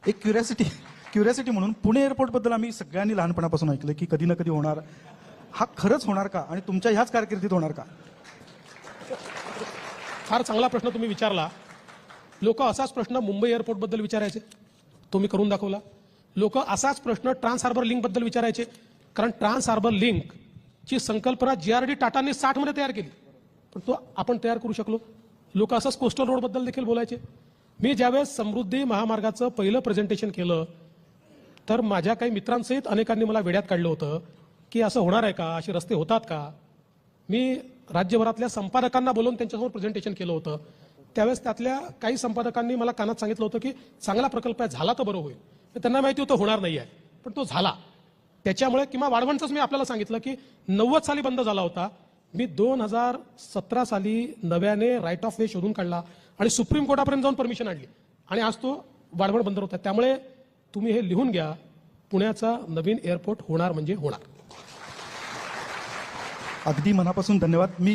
एक क्युरियासिटी म्हणून पुणे एअरपोर्टबद्दल आम्ही सगळ्यांनी लहानपणापासून ऐकलं की कधी ना कधी होणार. हा खरंच होणार का आणि तुमच्या ह्याच कारकिर्दीत होणार का? फार चांगला प्रश्न तुम्ही विचारला. लोक असाच प्रश्न मुंबई एअरपोर्टबद्दल विचारायचे, तो मी करून दाखवला. लोक असाच प्रश्न ट्रान्स हार्बर लिंकबद्दल विचारायचे, कारण ट्रान्स हार्बर लिंकची संकल्पना GRD टाटाने 60 मध्ये तयार केली, पण तो आपण तयार करू शकलो. लोक असंच कोस्टल रोडबद्दल देखील बोलायचे. मी ज्यावेळेस समृद्धी महामार्गाचं पहिलं प्रेझेंटेशन केलं तर माझ्या काही मित्रांसहित अनेकांनी मला वेड्यात काढलं होतं की असं होणार आहे का, असे रस्ते होतात का. मी राज्यभरातल्या संपादकांना बोलवून त्यांच्यासमोर प्रेझेंटेशन केलं होतं. त्यावेळेस त्यातल्या काही संपादकांनी मला कानात सांगितलं होतं की चांगला प्रकल्प आहे, झाला तर बरं होईल. त्यांना माहिती होतं होणार नाही आहे, पण तो झाला. त्याच्यामुळे किंवा वाढवणचंच मी आपल्याला सांगितलं की 90 साली बंद झाला होता. मी 2017 साली नव्याने राईट ऑफ वे शोधून काढला आणि सुप्रीम कोर्टापर्यंत जाऊन परमिशन आणली आणि आज तो वाढवण बंदर होता. त्यामुळे तुम्ही हे लिहून घ्या, पुण्याचा नवीन एअरपोर्ट होणार म्हणजे होणार. अगदी मनापासून धन्यवाद. मी